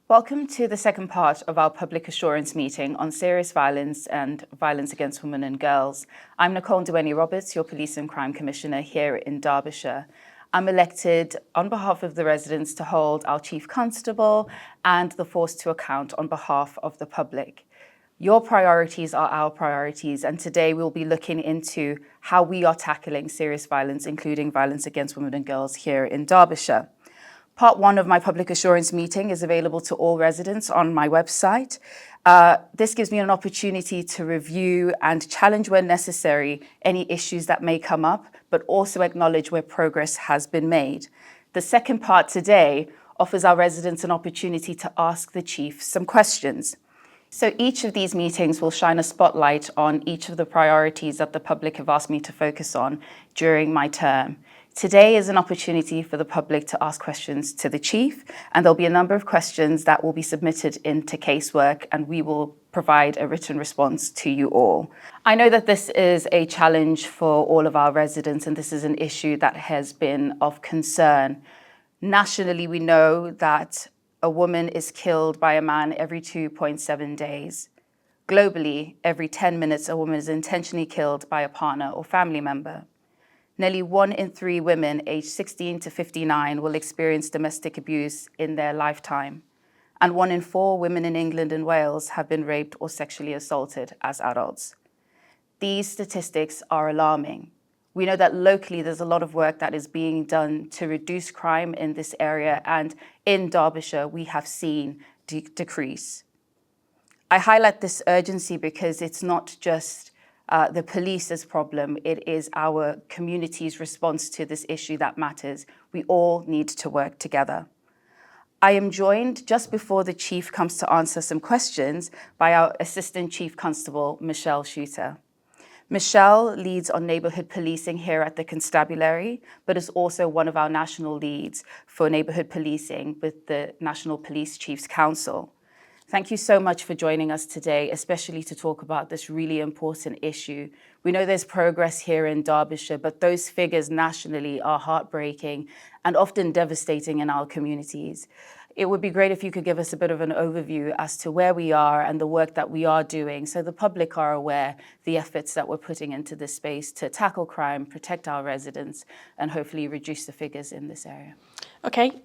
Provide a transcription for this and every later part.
Welcome to the second part of our public assurance meeting on serious violence and violence against women and girls. I'm Ndiweni-Roberts, your Police and Crime Commissioner here in Derbyshire. I'm elected on behalf of the residents to hold our Chief Constable and the force to account on behalf of the public. Your priorities are our priorities, and today we'll be looking into how we are tackling serious violence, including violence against women and girls here in Derbyshire. Part 1 of my public assurance meeting is available to all residents on my website. This gives me an opportunity to review and challenge when necessary any issues that may come up, but also acknowledge where progress has been made. The second part today offers our residents an opportunity to ask the Chief some questions. So each of these meetings will shine a spotlight on each of the priorities that the public have asked me to focus on during my term. Today is an opportunity for the public to ask questions to the Chief, and there'll be a number of questions that will be submitted into casework, and we will provide a written response to you all. I know that this is a challenge for all of our residents, and this is an issue that has been of concern. Nationally, we know that a woman is killed by a man every 2.7 days. Globally, every 10 minutes, a woman is intentionally killed by a partner or family member. Nearly 1 in 3 women aged 16 to 59 will experience domestic abuse in their lifetime. And 1 in 4 women in England and Wales have been raped or sexually assaulted as adults. These statistics are alarming. We know that locally there's a lot of work that is being done to reduce crime in this area, and in Derbyshire we have seen decrease. I highlight this urgency because it's not just the police's problem, it is our community's response to this issue that matters. We all need to work together. I am joined just before the Chief comes to answer some questions by our Assistant Chief Constable, Michelle Shooter. Michelle leads on neighbourhood policing here at the Constabulary, but is also one of our national leads for neighbourhood policing with the National Police Chiefs Council. Thank you so much for joining us today, especially to talk about this really important issue. We know there's progress here in Derbyshire, but those figures nationally are heartbreaking and often devastating in our communities. It would be great if you could give us a bit of an overview as to where we are and the work that we are doing so the public are aware the efforts that we're putting into this space to tackle crime, protect our residents, and hopefully reduce the figures in this area. Okay,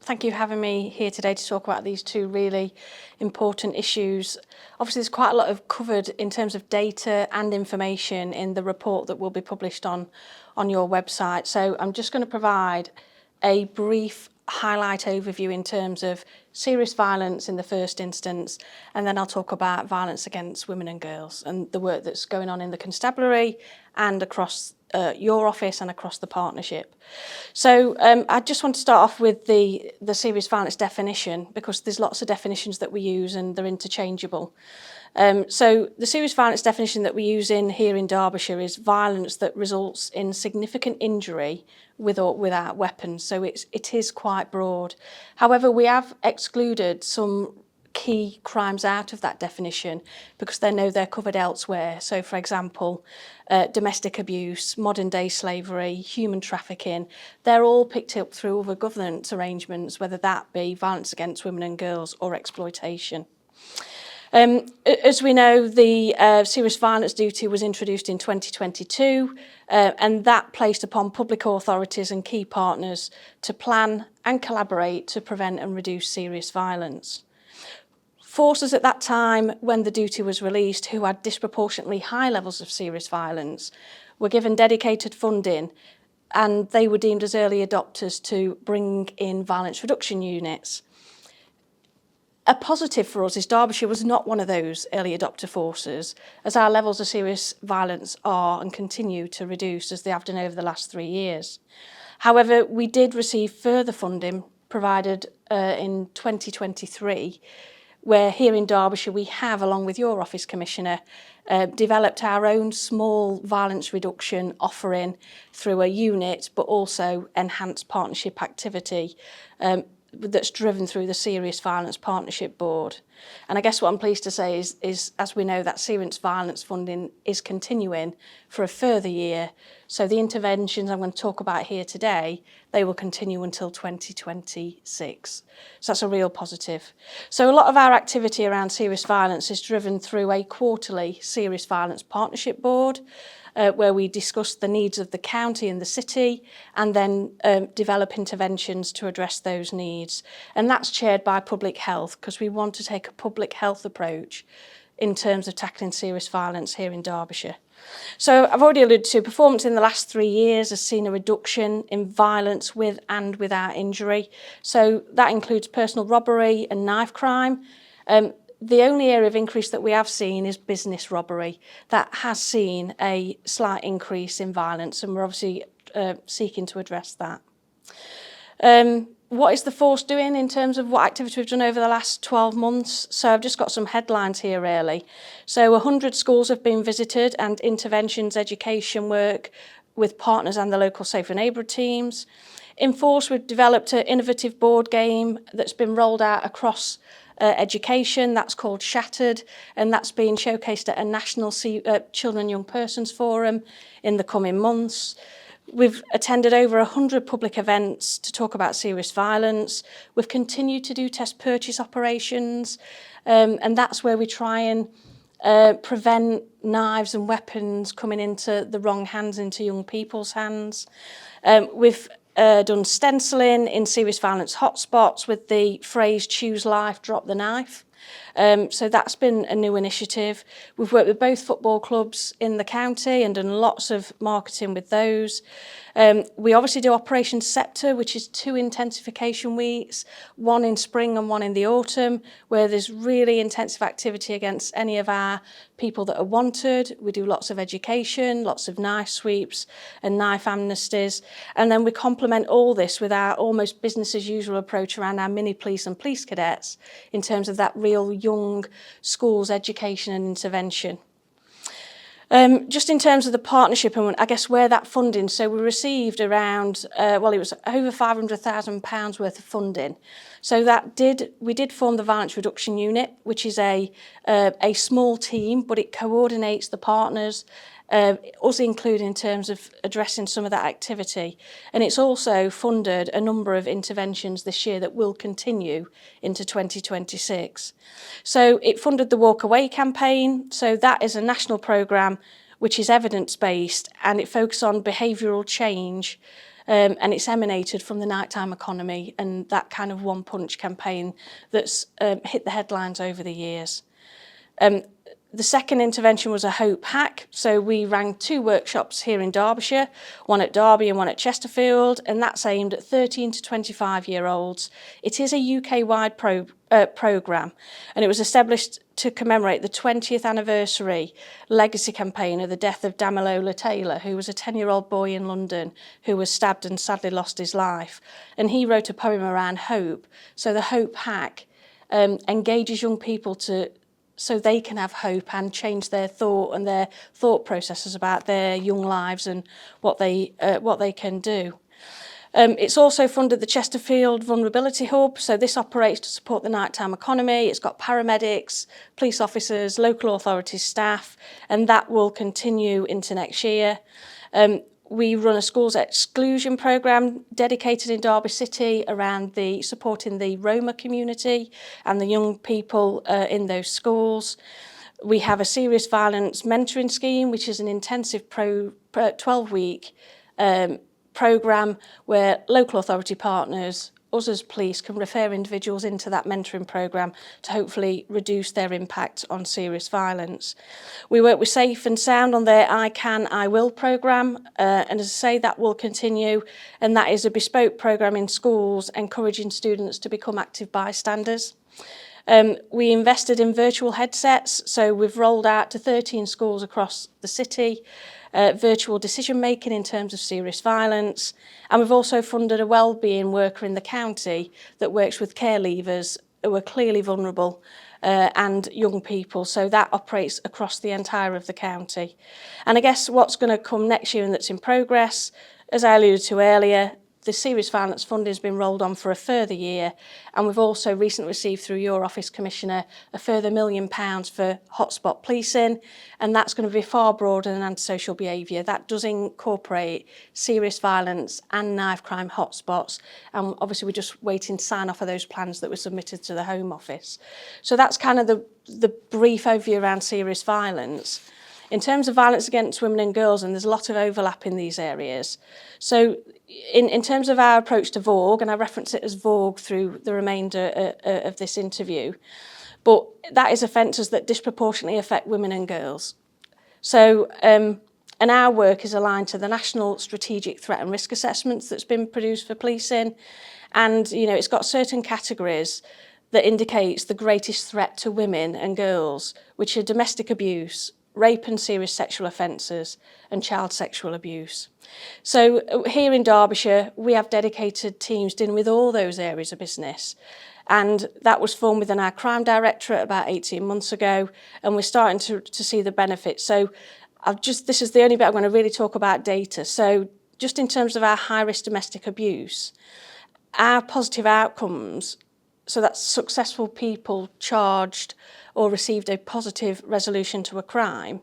thank you for having me here today to talk about these two really important issues. Obviously, there's quite a lot of covered in terms of data and information in the report that will be published on your website. So I'm just going to provide a brief highlight overview in terms of serious violence in the first instance, and then I'll talk about violence against women and girls and the work that's going on in the Constabulary and across your office and across the partnership. So I just want to start off with the serious violence definition, because there's lots of definitions that we use and they're interchangeable. So the serious violence definition that we use here in Derbyshire is violence that results in significant injury with or without weapons. So it is quite broad. However, we have excluded some key crimes out of that definition because they know they're covered elsewhere. So, for example, domestic abuse, modern day slavery, human trafficking, they're all picked up through other governance arrangements, whether that be violence against women and girls or exploitation. As we know, the serious violence duty was introduced in 2022, and that placed upon public authorities and key partners to plan and collaborate to prevent and reduce serious violence. Forces at that time, when the duty was released, who had disproportionately high levels of serious violence, were given dedicated funding, and they were deemed as early adopters to bring in violence reduction units. A positive for us is Derbyshire was not one of those early adopter forces, as our levels of serious violence are and continue to reduce as they have done over the last 3 years. However, we did receive further funding provided in 2023, where here in Derbyshire we have, along with your Office Commissioner, developed our own small violence reduction offering through a unit, but also enhanced partnership activity that's driven through the Serious Violence Partnership Board. And I guess what I'm pleased to say is as we know, that serious violence funding is continuing for a further year. So the interventions I'm going to talk about here today, they will continue until 2026. So that's a real positive. So a lot of our activity around serious violence is driven through a quarterly serious violence partnership board, where we discuss the needs of the county and the city and then develop interventions to address those needs. And that's chaired by public health, because we want to take a public health approach in terms of tackling serious violence here in Derbyshire. So I've already alluded to performance in the last 3 years has seen a reduction in violence with and without injury. So that includes personal robbery and knife crime. The only area of increase that we have seen is business robbery. That has seen a slight increase in violence, and we're obviously seeking to address that. What is the force doing in terms of what activity we've done over the last 12 months? So I've just got some headlines here really. So 100 schools have been visited and interventions, education work with partners and the local safer neighbourhood teams. In force, we've developed an innovative board game that's been rolled out across education. That's called Shattered, and that's being showcased at a national Children and Young Persons Forum in the coming months. We've attended over 100 public events to talk about serious violence. We've continued to do test purchase operations, and that's where we try and prevent knives and weapons coming into the wrong hands, into young people's hands. We've done stenciling in serious violence hotspots with the phrase "choose life, drop the knife." So that's been a new initiative. We've worked with both football clubs in the county and done lots of marketing with those. We obviously do Operation Sceptre, which is 2 intensification weeks, one in spring and one in the autumn, where there's really intensive activity against any of our people that are wanted. We do lots of education, lots of knife sweeps and knife amnesties. And then we complement all this with our almost business as usual approach around our mini police and police cadets in terms of that real young schools education and intervention. Just in terms of the partnership and I guess where that funding, so we received around, it was over £500,000 worth of funding. So we did form the Violence Reduction Unit, which is a small team, but it coordinates the partners, us included in terms of addressing some of that activity. And it's also funded a number of interventions this year that will continue into 2026. So it funded the Walk Away campaign. So that is a national programme which is evidence-based, and it focuses on behavioural change, and it's emanated from the nighttime economy and that kind of one-punch campaign that's hit the headlines over the years. The second intervention was a Hope Hack. So we ran 2 workshops here in Derbyshire, one at Derby and one at Chesterfield, and that's aimed at 13 to 25-year-olds. It is a UK-wide programme, and it was established to commemorate the 20th anniversary legacy campaign of the death of Damilola Taylor, who was a 10-year-old boy in London who was stabbed and sadly lost his life. And he wrote a poem around hope. So the Hope Hack engages young people so they can have hope and change their thought and their thought processes about their young lives and what they can do. It's also funded the Chesterfield Vulnerability Hub, so this operates to support the nighttime economy. It's got paramedics, police officers, local authorities staff, and that will continue into next year. We run a schools exclusion programme dedicated in Derby City around supporting the Roma community and the young people in those schools. We have a serious violence mentoring scheme, which is an intensive 12-week programme where local authority partners, us as police, can refer individuals into that mentoring programme to hopefully reduce their impact on serious violence. We work with Safe and Sound on their I Can, I Will programme, and as I say, that will continue, and that is a bespoke programme in schools encouraging students to become active bystanders. We invested in virtual headsets, so we've rolled out to 13 schools across the city, virtual decision making in terms of serious violence, and we've also funded a wellbeing worker in the county that works with care leavers who are clearly vulnerable and young people, so that operates across the entire of the county. And I guess what's going to come next year and that's in progress, as I alluded to earlier, the serious violence funding has been rolled on for a further year, and we've also recently received through your office, Commissioner, a further £1 million for hotspot policing, and that's going to be far broader than antisocial behaviour. That does incorporate serious violence and knife crime hotspots, and obviously we're just waiting to sign off of those plans that were submitted to the Home Office. So that's kind of the brief overview around serious violence. In terms of violence against women and girls, and there's a lot of overlap in these areas. So in terms of our approach to VAWG, and I reference it as VAWG through the remainder of this interview, but that is offences that disproportionately affect women and girls. So, and our work is aligned to the National Strategic Threat and Risk Assessments that's been produced for policing, and it's got certain categories that indicates the greatest threat to women and girls, which are domestic abuse, rape and serious sexual offences, and child sexual abuse. So here in Derbyshire, we have dedicated teams dealing with all those areas of business. And that was formed within our crime directorate about 18 months ago, and we're starting to see the benefits. So this is the only bit I'm going to really talk about data. So just in terms of our high-risk domestic abuse, our positive outcomes, so that's successful people charged or received a positive resolution to a crime,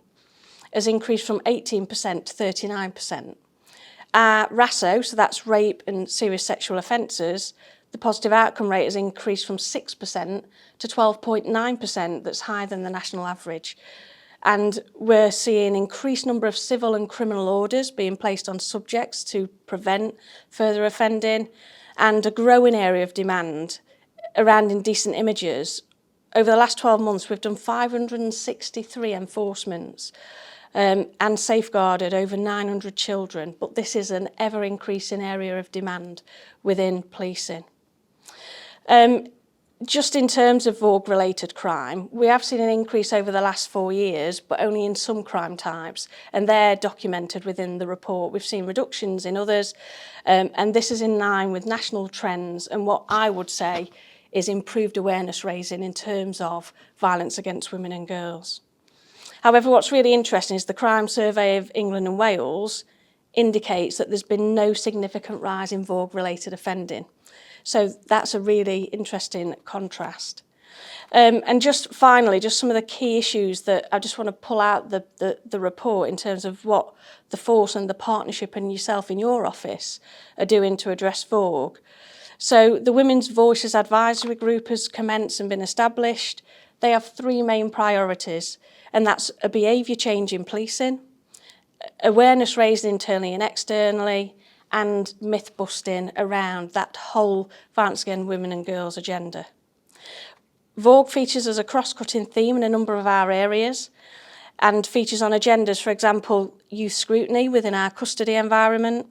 has increased from 18% to 39%. RASO, so that's rape and serious sexual offences, the positive outcome rate has increased from 6% to 12.9%, that's higher than the national average. And we're seeing increased number of civil and criminal orders being placed on subjects to prevent further offending, and a growing area of demand around indecent images. Over the last 12 months, we've done 563 enforcements and safeguarded over 900 children, but this is an ever-increasing area of demand within policing. Just in terms of VAWG-related crime, we have seen an increase over the last 4 years, but only in some crime types, and they're documented within the report. We've seen reductions in others, and this is in line with national trends and what I would say is improved awareness raising in terms of violence against women and girls. However, what's really interesting is the Crime Survey of England and Wales indicates that there's been no significant rise in VAWG-related offending. So that's a really interesting contrast. And just finally, just some of the key issues that I just want to pull out the report in terms of what the force and the partnership and yourself in your office are doing to address VAWG. So the Women's Voices Advisory Group has commenced and been established. They have 3 main priorities, and that's a behaviour change in policing, awareness raised internally and externally, and myth busting around that whole violence against women and girls agenda. VAWG features as a cross-cutting theme in a number of our areas and features on agendas, for example, youth scrutiny within our custody environment,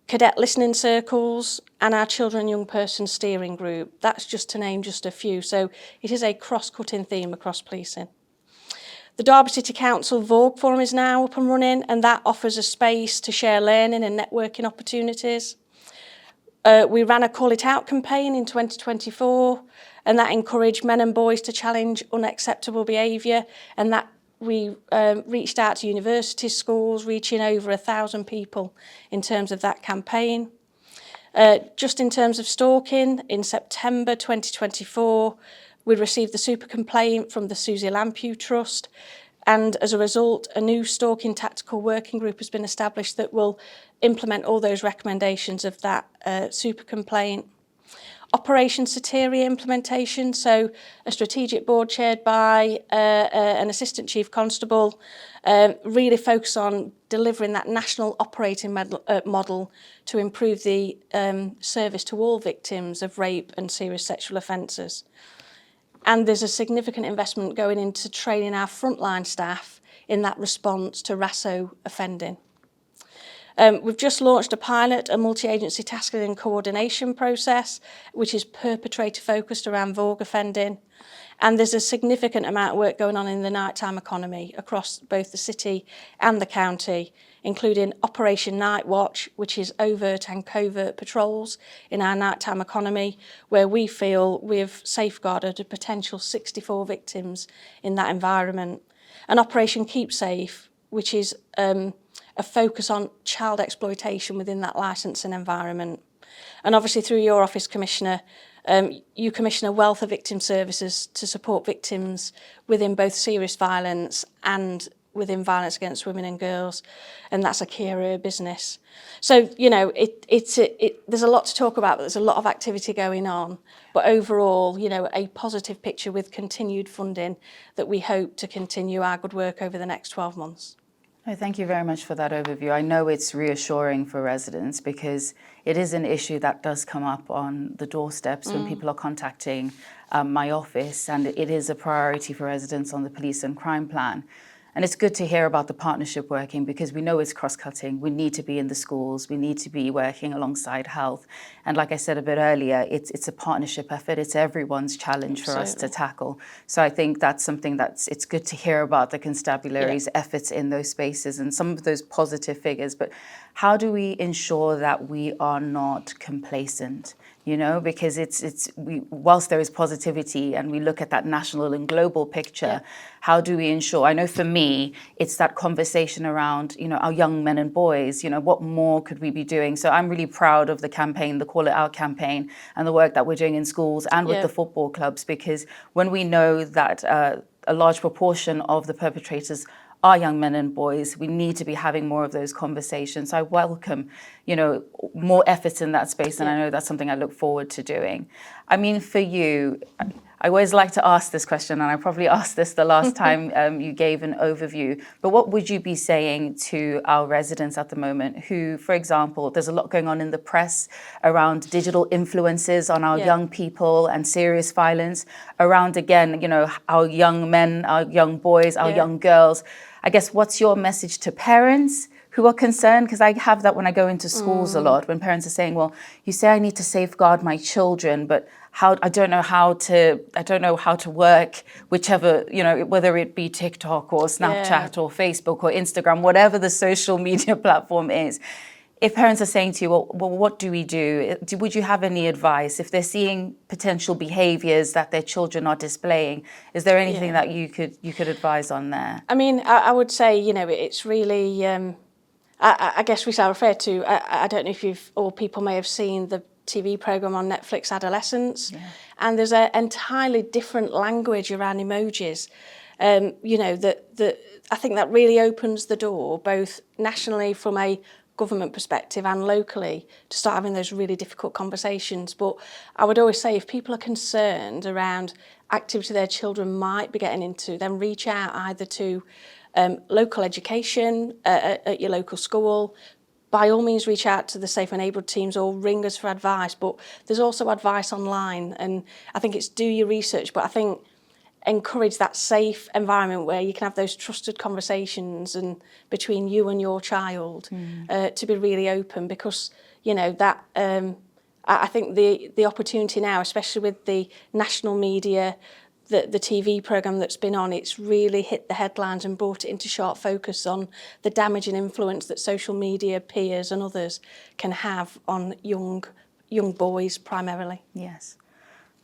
cadet listening circles, and our children and young person steering group. That's just to name just a few. So it is a cross-cutting theme across policing. The Derby City Council VAWG Forum is now up and running, and that offers a space to share learning and networking opportunities. We ran a Call It Out campaign in 2024, and that encouraged men and boys to challenge unacceptable behaviour, and that we reached out to universities, schools, reaching over 1,000 people in terms of that campaign. Just in terms of stalking, in September 2024, we received the super complaint from the Susie Lampew Trust, and as a result, a new stalking tactical working group has been established that will implement all those recommendations of that super complaint. Operation Soteria implementation, so a strategic board chaired by an Assistant Chief Constable, really focus on delivering that national operating model to improve the service to all victims of rape and serious sexual offences. And there's a significant investment going into training our frontline staff in that response to RASO offending. We've just launched a pilot, a multi-agency tasking and coordination process, which is perpetrator focused around VAWG offending. And there's a significant amount of work going on in the nighttime economy across both the city and the county, including Operation Night Watch, which is overt and covert patrols in our nighttime economy, where we feel we've safeguarded a potential 64 victims in that environment. And Operation Keep Safe, which is a a focus on child exploitation within that licensing environment. And obviously through your office, Commissioner, you commission a wealth of victim services to support victims within both serious violence and within violence against women and girls, and that's a key area of business. So, you know, there's a lot to talk about, but there's a lot of activity going on. But overall, you know, a positive picture with continued funding that we hope to continue our good work over the next 12 months. Oh, thank you very much for that overview. I know it's reassuring for residents because it is an issue that does come up on the doorsteps when people are contacting my office, and it is a priority for residents on the police and crime plan. And it's good to hear about the partnership working because we know it's cross-cutting. We need to be in the schools. We need to be working alongside health. And like I said a bit earlier, it's a partnership effort. It's everyone's challenge for us to tackle. So I think that's something it's good to hear about the constabulary's efforts in those spaces and some of those positive figures. But how do we ensure that we are not complacent? You know, because whilst there is positivity and we look at that national and global picture, how do we ensure? I know for me, it's that conversation around, you know, our young men and boys, you know, what more could we be doing? So I'm really proud of the campaign, the Call It Out campaign, and the work that we're doing in schools and with the football clubs, because when we know that a large proportion of the perpetrators are young men and boys, we need to be having more of those conversations. I welcome, you know, more efforts in that space, and I know that's something I look forward to doing. I mean, for you, I always like to ask this question, and I probably asked this the last time you gave an overview, but what would you be saying to our residents at the moment who, for example, there's a lot going on in the press around digital influences on our young people and serious violence, around, again, you know, our young men, our young boys, our young girls. I guess, what's your message to parents who are concerned? Because I have that when I go into schools a lot, when parents are saying, well, you say I need to safeguard my children, but I don't know how to work whichever, you know, whether it be TikTok or Snapchat or Facebook or Instagram, whatever the social media platform is. If parents are saying to you, well, what do we do? Would you have any advice if they're seeing potential behaviours that their children are displaying? Is there anything that you could advise on there? I mean, I would say, you know, it's really, I guess we shall refer to, I don't know if people may have seen the TV programme on Netflix, Adolescence, and there's an entirely different language around emojis. You know, that I think that really opens the door, both nationally from a government perspective and locally, to start having those really difficult conversations. But I would always say, if people are concerned around activity their children might be getting into, then reach out either to local education at your local school. By all means, reach out to the Safe and Abled teams or ring us for advice. But there's also advice online, and I think it's do your research, but I think encourage that safe environment where you can have those trusted conversations and between you and your child to be really open, because, you know, that I think the opportunity now, especially with the national media, the TV programme that's been on, it's really hit the headlines and brought it into sharp focus on the damaging influence that social media, peers and others can have on young boys primarily. Yes.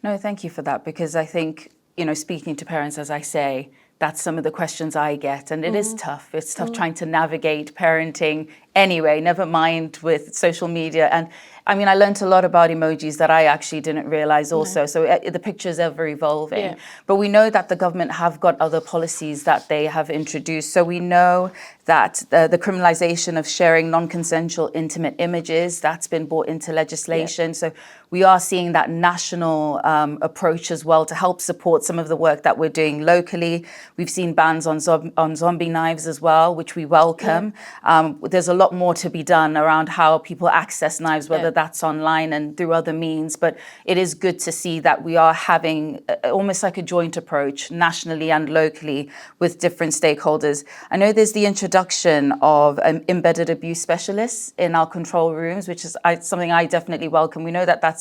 No, thank you for that, because I think, you know, speaking to parents, as I say, that's some of the questions I get, and it is tough. It's tough trying to navigate parenting anyway, never mind with social media. And I mean, I learned a lot about emojis that I actually didn't realize also. So the picture is ever evolving. But we know that the government have got other policies that they have introduced. So we know that the criminalization of sharing non-consensual intimate images, that's been brought into legislation. So we are seeing that national approach as well to help support some of the work that we're doing locally. We've seen bans on zombie knives as well, which we welcome. There's a lot more to be done around how people access knives, whether that's online and through other means. But it is good to see that we are having almost like a joint approach nationally and locally with different stakeholders. I know there's the introduction of embedded abuse specialists in our control rooms, which is something I definitely welcome. We know that that's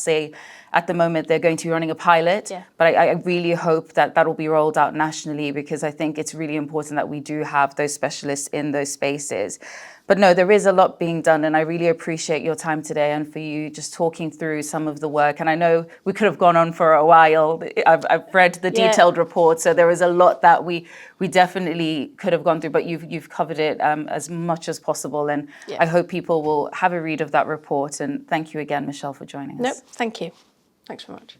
At the moment, they're going to be running a pilot, but I really hope that that will be rolled out nationally, because I think it's really important that we do have those specialists in those spaces. But no, there is a lot being done, and I really appreciate your time today and for you just talking through some of the work. And I know we could have gone on for a while. I've read the detailed report, so there is a lot that we definitely could have gone through, but you've covered it as much as possible. And I hope people will have a read of that report. And thank you again, Michelle, for joining us. No, thank you. Thanks very much.